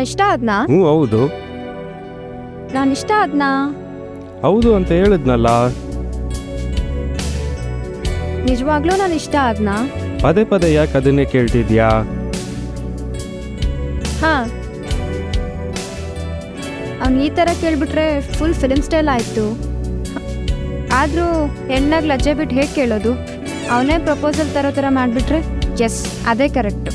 ಇಷ್ಟ ಆದ್ನಾ? ಹೌದು. ನಾನು ಇಷ್ಟ ಆದ್ನಾ? ಹೌದು ಅಂತ ಹೇಳಿದ್ನಲ್ಲ. ನಿಜವಾಗ್ಲೂ ನಾನು ಇಷ್ಟ ಆದ್ನಾ? ಪದೇ ಪದೇ ಯಾಕೆ ಅದನ್ನೇ ಕೇಳ್ತಿದ್ಯಾ? ಹಾ, ಅವ್ನು ಈ ಥರ ಕೇಳ್ಬಿಟ್ರೆ ಫುಲ್ ಫಿಲ್ಮ್ ಸ್ಟೈಲ್ ಆಯಿತು. ಆದರೂ ಹೆಣ್ಣಾಗಿ ಲಜ್ಜೆ ಬಿಟ್ಟು ಹೇಗೆ ಕೇಳೋದು? ಅವನೇ ಪ್ರಪೋಸಲ್ ತರೋ ಥರ ಮಾಡಿಬಿಟ್ರೆ ಎಸ್, ಅದೇ ಕರೆಕ್ಟು.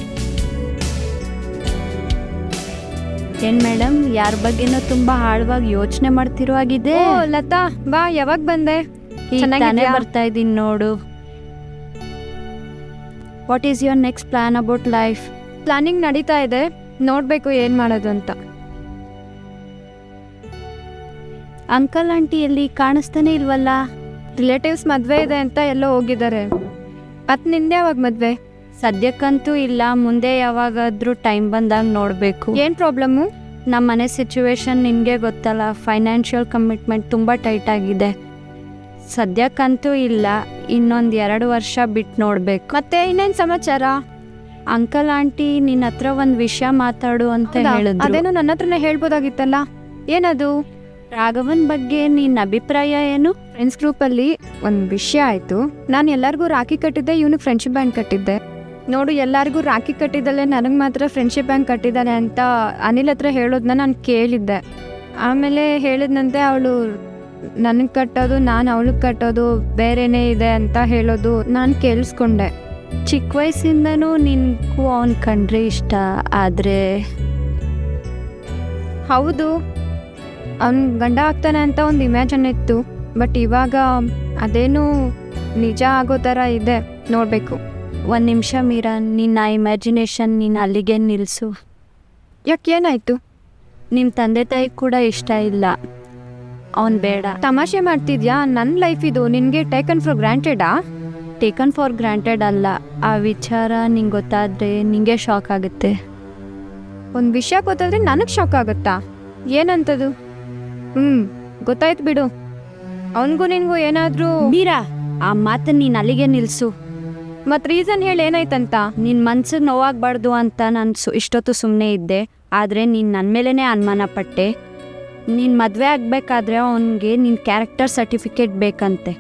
ಏನು ಮೇಡಮ್, ಯಾರ ಬಗ್ಗೆನೋ ತುಂಬ ಆಳವಾಗಿ ಯೋಚನೆ ಮಾಡ್ತಿರೋ ಆಗಿದೆ. ಓ ಲತಾ, ಬಾ, ಯಾವಾಗ ಬಂದೆ? ತಾನೇ ಚೆನ್ನಾಗಿದ್ಯಾ? ಬರ್ತಾ ಇದ್ದೀನಿ ನೋಡು. What is your next plan about life? Planning ನಡೀತಾ ಇದೆ, ನೋಡಬೇಕು ಏನು ಮಾಡೋದು ಅಂತ. ಅಂಕಲ್ ಆಂಟಿ ಎಲ್ಲಿ ಕಾಣಿಸ್ತಾನೆ ಇಲ್ವಲ್ಲ? ರಿಲೇಟಿವ್ಸ್ ಮದುವೆ ಇದೆ ಅಂತ ಎಲ್ಲೋ ಹೋಗಿದ್ದಾರೆ. ಮತ್ತು ನಿಂದೆ ಯಾವಾಗ ಮದುವೆ? ಸದ್ಯಕ್ಕಂತೂ ಇಲ್ಲ, ಮುಂದೆ ಯಾವಾಗಾದರೂ ಟೈಮ್ ಬಂದಾಗ ನೋಡಬೇಕು. ಏನು ಪ್ರಾಬ್ಲಮ್ಮು? ನಮ್ಮ ಮನೆ ಸಿಚುವೇಶನ್ ನಿನಗೆ ಗೊತ್ತಲ್ಲ, ಫೈನಾನ್ಷಿಯಲ್ ಕಮಿಟ್ಮೆಂಟ್ ತುಂಬ ಟೈಟ್ ಆಗಿದೆ. ಸದ್ಯಕ್ಕಂತೂ ಇಲ್ಲ, ಇನ್ನೊಂದು 2 ವರ್ಷ ಬಿಟ್ಟು ನೋಡಬೇಕು. ಮತ್ತೆ ಇನ್ನೇನು ಸಮಾಚಾರ? ಅಂಕಲ್ ಆಂಟಿ ನಿನ್ನ ಹತ್ರ ಒಂದು ವಿಷಯ ಮಾತಾಡು ಅಂತ ಹೇಳಿದ್ರು. ಅದೇನೋ ನನ್ನ ಹತ್ರನೇ ಹೇಳ್ಬೋದಾಗಿತ್ತಲ್ಲ. ಏನದು? ರಾಘವನ್ ಬಗ್ಗೆ ನಿನ್ನ ಅಭಿಪ್ರಾಯ ಏನು? ಫ್ರೆಂಡ್ಸ್ ಗ್ರೂಪಲ್ಲಿ ಒಂದು ವಿಷಯ ಆಯಿತು. ನಾನು ಎಲ್ಲರಿಗೂ ರಾಖಿ ಕಟ್ಟಿದ್ದೆ, ಇವನಿಗೆ ಫ್ರೆಂಡ್ಶಿಪ್ ಬ್ಯಾಂಡ್ ಕಟ್ಟಿದ್ದೆ. ನೋಡು, ಎಲ್ಲರಿಗೂ ರಾಖಿ ಕಟ್ಟಿದ್ದಲ್ಲೇ ನನಗೆ ಮಾತ್ರ ಫ್ರೆಂಡ್ಶಿಪ್ ಬ್ಯಾಂಕ್ ಕಟ್ಟಿದ್ದಾನೆ ಅಂತ ಅನಿಲ್ ಹತ್ರ ಹೇಳೋದನ್ನ ನಾನು ಕೇಳಿದ್ದೆ. ಆಮೇಲೆ ಹೇಳಿದ್ನಂತೆ ಅವಳು ನನಗೆ ಕಟ್ಟೋದು, ನಾನು ಅವಳಿಗೆ ಕಟ್ಟೋದು ಬೇರೆನೇ ಇದೆ ಅಂತ ಹೇಳೋದು ನಾನು ಕೇಳಿಸ್ಕೊಂಡೆ. ಚಿಕ್ಕ ವಯಸ್ಸಿಂದನೂ ನಿನಗೂ ಅವನ ಕಂಡ್ರೆ ಇಷ್ಟ, ಆದರೆ ಹೌದು, ಅವ್ನು ಗಂಡ ಆಗ್ತಾನೆ ಅಂತ ಒಂದು ಇಮ್ಯಾಜಿನ್ ಇತ್ತು. ಬಟ್ ಇವಾಗ ಅದೇನು ನಿಜ ಆಗೋ ಥರ ಇದೆ, ನೋಡಬೇಕು. 1 ನಿಮಿಷ ಮೀರಾ, ನಿನ್ನ ಇಮ್ಯಾಜಿನೇಷನ್ ನೀನು ಅಲ್ಲಿಗೆ ನಿಲ್ಲಿಸು. ಯಾಕೆ, ಏನಾಯಿತು? ನಿಮ್ಮ ತಂದೆ ತಾಯಿ ಕೂಡ ಇಷ್ಟ ಇಲ್ಲ, ಅವನು ಬೇಡ. ತಮಾಷೆ ಮಾಡ್ತಿದ್ಯಾ? ನನ್ನ ಲೈಫ್ ಇದು ನಿನಗೆ ಟೇಕನ್ ಫಾರ್ ಗ್ರಾಂಟೆಡಾ? ಟೇಕನ್ ಫಾರ್ ಗ್ರಾಂಟೆಡ್ ಅಲ್ಲ, ಆ ವಿಚಾರ ನಿಂಗೆ ಗೊತ್ತಾದರೆ ನಿಂಗೆ ಶಾಕ್ ಆಗುತ್ತೆ. ಒಂದು ವಿಷಯ ಗೊತ್ತಾದ್ರೆ ನನಗೆ ಶಾಕ್ ಆಗುತ್ತಾ? ಏನಂತದು? ಗೊತ್ತಾಯ್ತು ಬಿಡು. ಅವನಿಗೂ ನಿನಗೂ ಏನಾದರೂ... ಮೀರಾ, ಆ ಮಾತನ್ನು ನೀನು ಅಲ್ಲಿಗೆ ನಿಲ್ಲಿಸು. ಮತ್ತು ರೀಸನ್ ಹೇಳಿ, ಏನಾಯ್ತಂತ? ನಿನ್ನ ಮನ್ಸಿಗೆ ನೋವಾಗಬಾರ್ದು ಅಂತ ನಾನು ಇಷ್ಟೊತ್ತು ಸುಮ್ಮನೆ ಇದ್ದೆ. ಆದರೆ ನೀನು ನನ್ನ ಮೇಲೇ ಅನುಮಾನ ಪಟ್ಟೆ. ನೀನು ಮದುವೆ ಆಗಬೇಕಾದ್ರೆ ಅವನಿಗೆ ನಿನ್ನ ಕ್ಯಾರೆಕ್ಟರ್ ಸರ್ಟಿಫಿಕೇಟ್ ಬೇಕಂತೆ,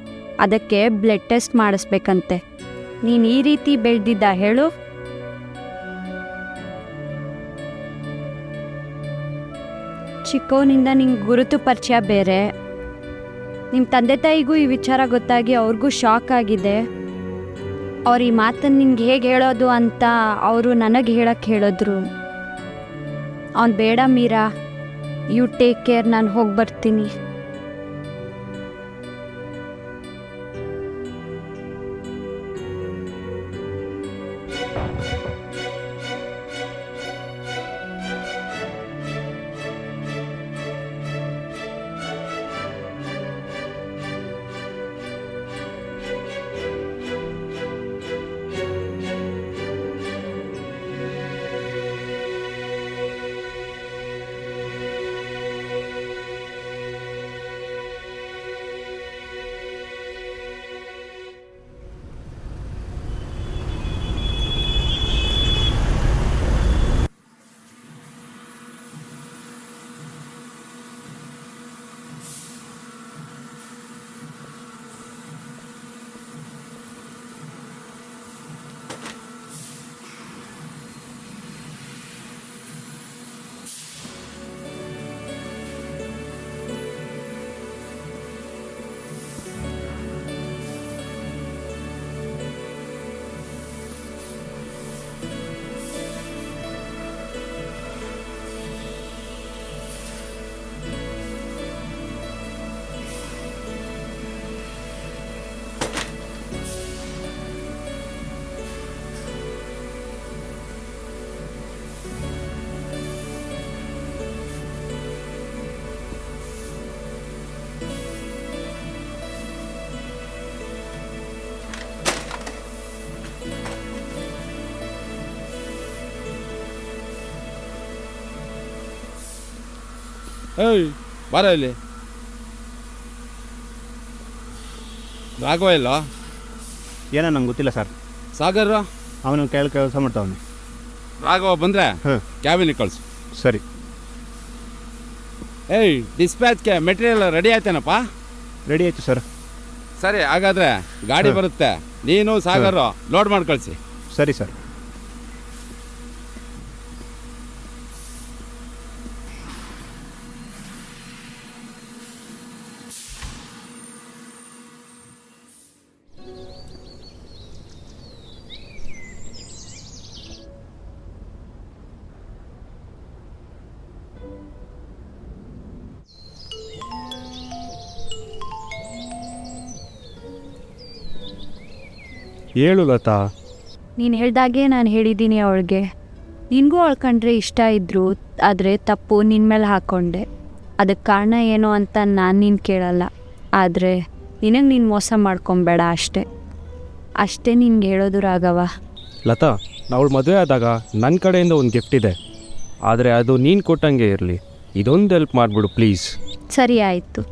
ಅದಕ್ಕೆ ಬ್ಲಡ್ ಟೆಸ್ಟ್ ಮಾಡಿಸ್ಬೇಕಂತೆ. ನೀನು ಈ ರೀತಿ ಬೆಳೆದಿದ್ದ ಹೇಳು? ಚಿಕ್ಕವನಿಂದ ನಿಂಗೆ ಗುರುತು ಪರಿಚಯ ಬೇರೆ. ನಿಮ್ಮ ತಂದೆ ತಾಯಿಗೂ ಈ ವಿಚಾರ ಗೊತ್ತಾಗಿ ಅವ್ರಿಗೂ ಶಾಕ್ ಆಗಿದೆ. ಅವ್ರು ಈ ಮಾತನ್ನು ನಿನ್ಗೆ ಹೇಗೆ ಹೇಳೋದು ಅಂತ ಅವರು ನನಗೆ ಹೇಳಕ್ಕೆ ಹೇಳಿದ್ರು. ಅವ್ನು ಬೇಡ ಮೀರಾ, ಯು ಟೇಕ್ ಕೇರ್, ನಾನು ಹೋಗಿ ಬರ್ತೀನಿ. ಏಯ್, ಬಾರ ಇಲ್ಲಿ. ರಾಘವ ಇಲ್ಲ? ಏನೋ ನಂಗೆ ಗೊತ್ತಿಲ್ಲ ಸರ್. ಸಾಗರ ಅವನು ಕೆಲಸ ಮಾಡ್ತಾವನು. ರಾಘವ ಬಂದರೆ ಹಾಂ, ಕ್ಯಾಬಿನಿಗೆ ಕಳಿಸು. ಸರಿ. ಏಯ್ ಡಿಸ್ಪ್ಯಾಚ್ಗೆ ಮೆಟೀರಿಯಲ್ ರೆಡಿ ಆಯ್ತೇನಪ್ಪ? ರೆಡಿ ಆಯಿತು ಸರ್. ಸರಿ, ಹಾಗಾದರೆ ಗಾಡಿ ಬರುತ್ತೆ, ನೀನು ಸಾಗರು ಲೋಡ್ ಮಾಡಿ ಕಳಿಸಿ. ಸರಿ ಸರ್. ಹೇಳು ಲತಾ. ನೀನು ಹೇಳ್ದಾಗೆ ನಾನು ಹೇಳಿದ್ದೀನಿ ಅವಳಿಗೆ. ನಿನಗೂ ಅವಳು ಕಂಡ್ರೆ ಇಷ್ಟ ಇದ್ದರು, ಆದರೆ ತಪ್ಪು ನಿನ್ನ ಮೇಲೆ ಹಾಕ್ಕೊಂಡೆ. ಅದಕ್ಕೆ ಕಾರಣ ಏನು ಅಂತ ನಾನು ನೀನು ಕೇಳಲ್ಲ, ಆದರೆ ನಿನಗೆ ನೀನು ಮೋಸ ಮಾಡ್ಕೊಬೇಡ ಅಷ್ಟೇ. ಅಷ್ಟೇ ನಿನ್ಗೆ ಹೇಳೋದು ರಾಘವ. ಲತಾ, ಅವಳು ಮದುವೆ ಆದಾಗ ನನ್ನ ಕಡೆಯಿಂದ ಒಂದು ಗಿಫ್ಟ್ ಇದೆ, ಆದರೆ ಅದು ನೀನು ಕೊಟ್ಟಂಗೆ ಇರಲಿ. ಇದೊಂದು ಹೆಲ್ಪ್ ಮಾಡಿಬಿಡು ಪ್ಲೀಸ್. ಸರಿ ಆಯಿತು.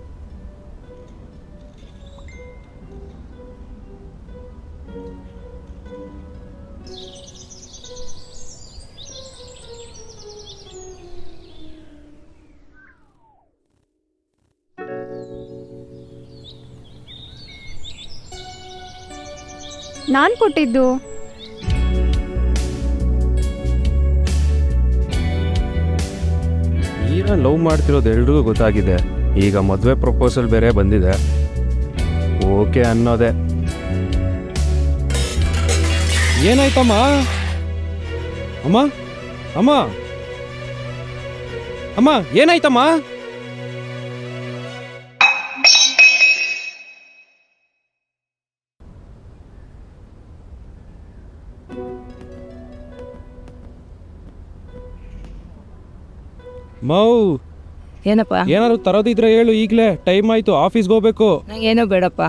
ನಾನು ಕೊಟ್ಟಿದ್ದು. ಈಗ ಲವ್ ಮಾಡ್ತಿರೋದು ಎಲ್ರಿಗೂ ಗೊತ್ತಾಗಿದೆ. ಈಗ ಮದುವೆ ಪ್ರಪೋಸಲ್ ಬೇರೆ ಬಂದಿದೆ, ಓಕೆ ಅನ್ನೋದೆ. ಏನಾಯ್ತಮ್ಮ? ಅಮ್ಮ ಅಮ್ಮ ಅಮ್ಮ ಏನಾಯ್ತಮ್ಮ? ಮೌ, ಏನಪ್ಪ? ಏನಾದ್ರು ತರೋದಿದ್ರೆ ಹೇಳು, ಈಗಲೇ ಟೈಮ್ ಆಯ್ತು, ಆಫೀಸ್ಗೆ ಹೋಗ್ಬೇಕು. ನಂಗೇನೋ ಬೇಡಪ್ಪ.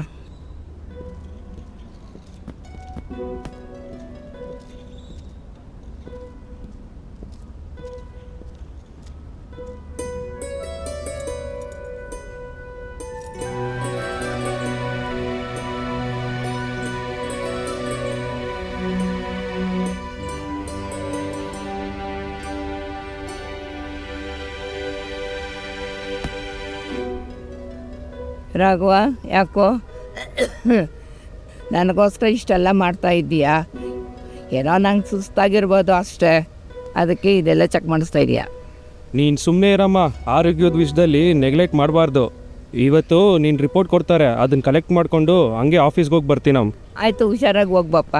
ರಾಘವ, ಯಾಕೋ ನನಗೋಸ್ಕರ ಇಷ್ಟೆಲ್ಲ ಮಾಡ್ತಾ ಇದ್ದೀಯಾ? ಏನೋ ನಂಗೆ ಸುಸ್ತಾಗಿರ್ಬೋದು ಅಷ್ಟೇ, ಅದಕ್ಕೆ ಇದೆಲ್ಲ ಚೆಕ್ ಮಾಡಿಸ್ತಾ ಇದೀಯಾ? ನೀನು ಸುಮ್ಮನೆ ಇರಮ್ಮ, ಆರೋಗ್ಯದ ವಿಷಯದಲ್ಲಿ ನೆಗ್ಲೆಕ್ಟ್ ಮಾಡಬಾರ್ದು. ಇವತ್ತು ನೀನು ರಿಪೋರ್ಟ್ ಕೊಡ್ತಾರೆ, ಅದನ್ನು ಕಲೆಕ್ಟ್ ಮಾಡಿಕೊಂಡು ಹಂಗೆ ಆಫೀಸ್ಗೆ ಹೋಗಿ ಬರ್ತೀನಮ್ಮ. ಆಯಿತು, ಹುಷಾರಾಗಿ ಹೋಗ್ಬಪ್ಪ.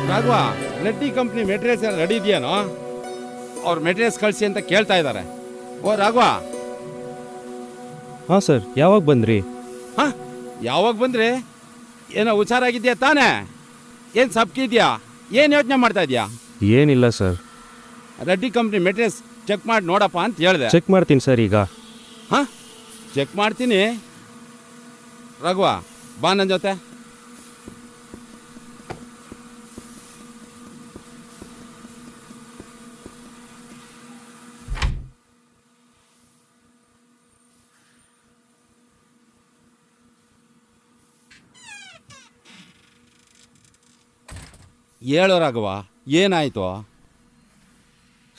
ರಾಘವ, ರೆಡ್ಡಿ ಕಂಪ್ನಿ ಮೆಟೀರಿಯಲ್ಸ್ ಎಲ್ಲ ರೆಡಿ ಇದೆಯೇನೋ? ಅವ್ರು ಮೆಟೀರಿಯಲ್ಸ್ ಕಳಿಸಿ ಅಂತ ಕೇಳ್ತಾ ಇದ್ದಾರೆ. ಓ ರಾಘವ. ಹಾಂ ಸರ್, ಯಾವಾಗ ಬಂದ್ರಿ? ಹಾಂ, ಯಾವಾಗ ಬಂದ್ರಿ? ಏನೋ ಹುಷಾರಾಗಿದ್ಯಾ ತಾನೇ? ಏನು ಸಬ್ಕಿದ್ಯಾ? ಏನು ಯೋಚನೆ ಮಾಡ್ತಾ ಇದೆಯಾ? ಏನಿಲ್ಲ sir, Reddy company materials check ಮಾಡಿ ನೋಡಪ್ಪ ಅಂತ ಹೇಳಿದೆ. ಚೆಕ್ ಮಾಡ್ತೀನಿ ಸರ್ ಈಗ. ಹಾಂ, ಚೆಕ್ ಮಾಡ್ತೀನಿ. ರಾಘವ, ಬಾ ನನ್ನ ಜೊತೆ. ಹೇಳೋ ರಾಘವ, ಏನಾಯಿತು?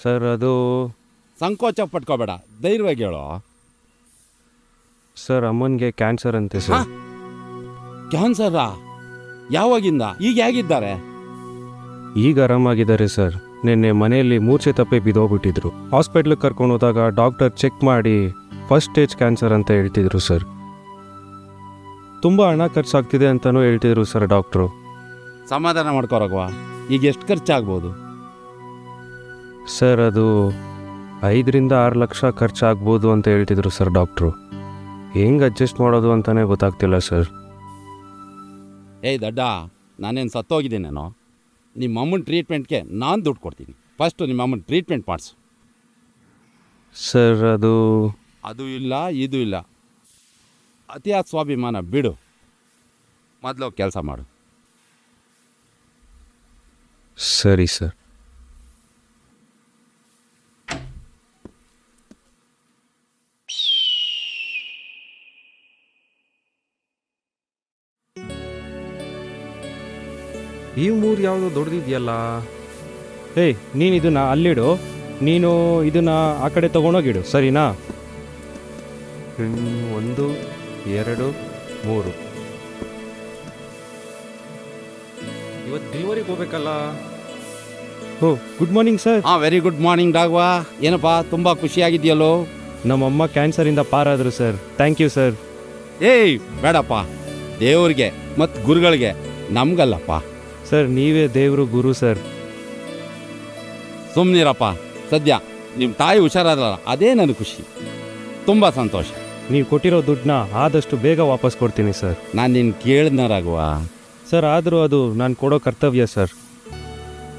ಸರ್, ಅದು ಸಂಕೋಚ ಪಟ್ಕೋಬೇಡ, ಧೈರ್ಯವಾಗಿ ಹೇಳೋ. ಸರ್, ಅಮ್ಮನಿಗೆ ಕ್ಯಾನ್ಸರ್ ಅಂತೆ ಸರ್. ಕ್ಯಾನ್ಸರಾ? ಯಾವಾಗಿಂದ? ಈಗ ಹೇಗಿದ್ದಾರೆ? ಈಗ ಆರಾಮಾಗಿದ್ದಾರೆ ಸರ್. ನಿನ್ನೆ ಮನೆಯಲ್ಲಿ ಮೂರ್ಛೆ ತಪ್ಪಿ ಬಿದ್ದೋಗ್ಬಿಟ್ಟಿದ್ರು. ಹಾಸ್ಪಿಟ್ಲಿಗೆ ಕರ್ಕೊಂಡು ಹೋದಾಗ ಡಾಕ್ಟರ್ ಚೆಕ್ ಮಾಡಿ ಫಸ್ಟ್ ಸ್ಟೇಜ್ ಕ್ಯಾನ್ಸರ್ ಅಂತ ಹೇಳ್ತಿದ್ರು ಸರ್. ತುಂಬ ಹಣ ಖರ್ಚಾಗ್ತಿದೆ ಅಂತಲೂ ಹೇಳ್ತಿದ್ರು ಸರ್ ಡಾಕ್ಟ್ರು. ಸಮಾಧಾನ ಮಾಡ್ಕೋರಾಗವಾ, ಈಗ ಎಷ್ಟು ಖರ್ಚಾಗ್ಬೋದು? ಸರ್ ಅದು 5 6 ಲಕ್ಷ ಖರ್ಚಾಗ್ಬೋದು ಅಂತ ಹೇಳ್ತಿದ್ರು ಸರ್ ಡಾಕ್ಟ್ರು. ಹೆಂಗೆ ಅಡ್ಜಸ್ಟ್ ಮಾಡೋದು ಅಂತಲೇ ಗೊತ್ತಾಗ್ತಿಲ್ಲ ಸರ್. ಏಯ್ ದಡ್ಡ, ನಾನೇನು ಸತ್ತೋಗಿದ್ದೀನೇನೋ? ನಿಮ್ಮ ಅಮ್ಮನ ಟ್ರೀಟ್ಮೆಂಟ್ಗೆ ನಾನು ದುಡ್ಡು ಕೊಡ್ತೀನಿ. ಫಸ್ಟು ನಿಮ್ಮ ಅಮ್ಮನ ಟ್ರೀಟ್ಮೆಂಟ್ ಮಾಡಿಸು. ಸರ್ ಅದು ಇಲ್ಲ, ಇದು ಇಲ್ಲ. ಅತಿಯಾದ ಸ್ವಾಭಿಮಾನ ಬಿಡು, ಮೊದಲು ಕೆಲಸ ಮಾಡು. ಸರಿ ಸರ್. ಈ ಮೂರು ಯಾವುದೋ ದೊಡ್ಡದಿದೆಯಲ್ಲ. ಏಯ್, ನೀನು ಇದನ್ನು ಅಲ್ಲಿಡು, ನೀನು ಇದನ್ನು ಆ ಕಡೆ ತೊಗೊಂಡೋಗಿಡು, ಸರಿನಾ? 1 2 3 ಇವತ್ತು ಡೆಲಿವರಿಗೆ ಹೋಗ್ಬೇಕಲ್ಲ. ಓ, ಗುಡ್ ಮಾರ್ನಿಂಗ್ ಸರ್. ಹಾಂ, ವೆರಿ ಗುಡ್ ಮಾರ್ನಿಂಗ್ ಡಾಗ್ವಾ. ಏನಪ್ಪ ತುಂಬ ಖುಷಿಯಾಗಿದೆಯಲ್ಲೋ? ನಮ್ಮಮ್ಮ ಕ್ಯಾನ್ಸರಿಂದ ಪಾರಾದರು ಸರ್. Thank you sir. ಏಯ್ ಬೇಡಪ್ಪ, ದೇವ್ರಿಗೆ ಮತ್ತು ಗುರುಗಳಿಗೆ, ನಮ್ಗಲ್ಲಪ್ಪ. ಸರ್, ನೀವೇ ದೇವರು ಗುರು ಸರ್. ಸುಮ್ಮನಿರಪ್ಪ. ಸದ್ಯ ನಿಮ್ಮ ತಾಯಿ ಹುಷಾರಾದ್ರಲ್ಲ, ಅದೇ ನನಗೆ ಖುಷಿ. ತುಂಬ ಸಂತೋಷ. ನೀವು ಕೊಟ್ಟಿರೋ ದುಡ್ಡನ್ನ ಆದಷ್ಟು ಬೇಗ ವಾಪಸ್ ಕೊಡ್ತೀನಿ ಸರ್. ನಾನು ನಿನ್ನ ಕೇಳಿದ್ನ ರಾಘವ. ಸರ್, ಆದರೂ ಅದು ನಾನು ಕೊಡೋ ಕರ್ತವ್ಯ ಸರ್.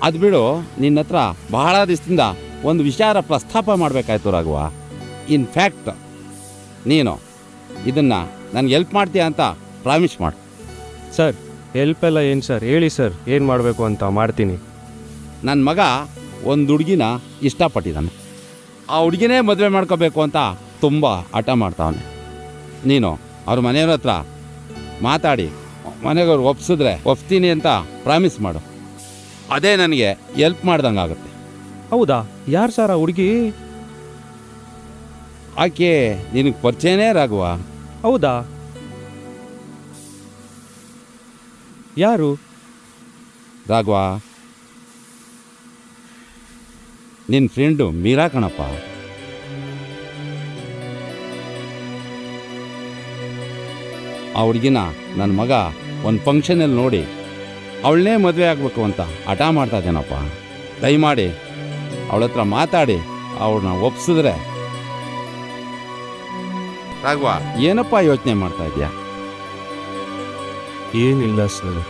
ಅದು ಬಿಡು, ನಿನ್ನ ಹತ್ರ ಬಹಳ ದಿವಸದಿಂದ ಒಂದು ವಿಚಾರ ಪ್ರಸ್ತಾಪ ಮಾಡಬೇಕಾಯ್ತು ರಾಘವ. ಇನ್ಫ್ಯಾಕ್ಟ್ ನೀನು ಇದನ್ನು ನನಗೆ ಹೆಲ್ಪ್ ಮಾಡ್ತೀಯ ಅಂತ ಪ್ರಾಮಿಸ್ ಮಾಡು. ಸರ್, ಹೆಲ್ಪ್ ಎಲ್ಲ ಏನು ಸರ್, ಹೇಳಿ ಸರ್, ಏನು ಮಾಡಬೇಕು ಅಂತ ಮಾಡ್ತೀನಿ. ನನ್ನ ಮಗ ಒಂದು ಹುಡುಗಿನ ಇಷ್ಟಪಟ್ಟಿದ್ದಾನೆ. ಆ ಹುಡುಗಿನೇ ಮದುವೆ ಮಾಡ್ಕೋಬೇಕು ಅಂತ ತುಂಬ ಹಠ ಮಾಡ್ತಾವನೆ. ನೀನು ಅವ್ರ ಮನೆಯವ್ರ ಹತ್ರ ಮಾತಾಡಿ ಮನೆಗವ್ರು ಒಪ್ತೀನಿ ಅಂತ ಪ್ರಾಮಿಸ್ ಮಾಡು. ಅದೇ ನನಗೆ ಹೆಲ್ಪ್ ಮಾಡ್ದಂಗೆ ಆಗುತ್ತೆ. ಹೌದಾ? ಯಾರು ಸರ್ ಆ ಹುಡುಗಿ? ಆಕೆ ನಿನಗೆ ಪರಿಚಯನೇ ರಾಘವ. ಹೌದಾ? ಯಾರು? ರಾಘವ, ನಿನ್ನ ಫ್ರೆಂಡು ಮೀರಾ ಕಣಪ್ಪ. ಆ ಹುಡುಗಿನ ನನ್ನ ಮಗ ಒಂದು ಫಂಕ್ಷನಲ್ಲಿ ನೋಡಿ ಅವಳನ್ನೇ ಮದುವೆ ಆಗಬೇಕು ಅಂತ ಹಠ ಮಾಡ್ತಾ ಇದ್ದೇನಪ್ಪ. ದಯಮಾಡಿ ಅವಳ ಹತ್ರ ಮಾತಾಡಿ ಅವಳನ್ನ ಒಪ್ಸಿದ್ರೆ. ರಾಘವ, ಏನಪ್ಪ ಯೋಚನೆ ಮಾಡ್ತಾ ಇದೆಯಾ? ಏನಿಲ್ಲ ಸರ್.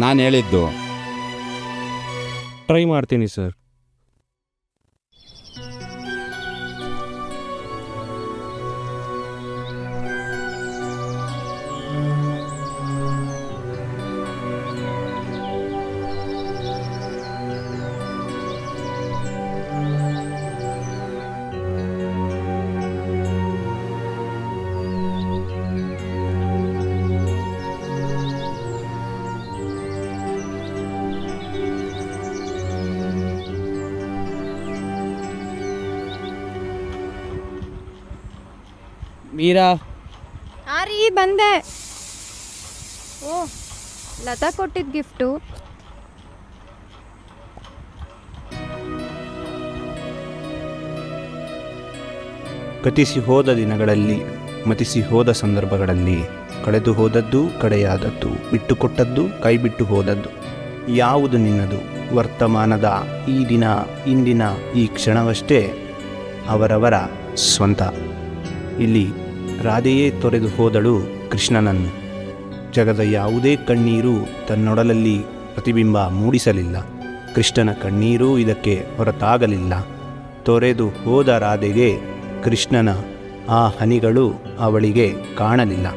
ನಾನು ಹೇಳಿದ್ದು ಟ್ರೈ ಮಾಡ್ತೀನಿ ಸರ್. ಮೀರಾ, ರೀ ಬಂದೆ. ಓ, ಲತಾ ಕೊಟ್ಟಿದ್ದ ಗಿಫ್ಟು. ಗತಿಸಿ ಹೋದ ದಿನಗಳಲ್ಲಿ, ಮತಿಸಿ ಹೋದ ಸಂದರ್ಭಗಳಲ್ಲಿ, ಕಳೆದು ಹೋದದ್ದು ಕಡೆಯಾದದ್ದು, ಬಿಟ್ಟುಕೊಟ್ಟದ್ದು ಕೈಬಿಟ್ಟು ಹೋದದ್ದು, ಯಾವುದು ನಿನ್ನದು? ವರ್ತಮಾನದ ಈ ದಿನ, ಇಂದಿನ ಈ ಕ್ಷಣವಷ್ಟೇ ಅವರವರ ಸ್ವಂತ. ಇಲ್ಲಿ ರಾಧೆಯೇ ತೊರೆದು ಹೋದಳು ಕೃಷ್ಣನನ್ನು. ಜಗದ ಯಾವುದೇ ಕಣ್ಣೀರು ತನ್ನೊಡಲಲ್ಲಿ ಪ್ರತಿಬಿಂಬ ಮೂಡಿಸಲಿಲ್ಲ. ಕೃಷ್ಣನ ಕಣ್ಣೀರೂ ಇದಕ್ಕೆ ಹೊರತಾಗಲಿಲ್ಲ. ತೊರೆದು ಹೋದ ರಾಧೆಗೆ ಕೃಷ್ಣನ ಆ ಹನಿಗಳು ಅವಳಿಗೆ ಕಾಣಲಿಲ್ಲ.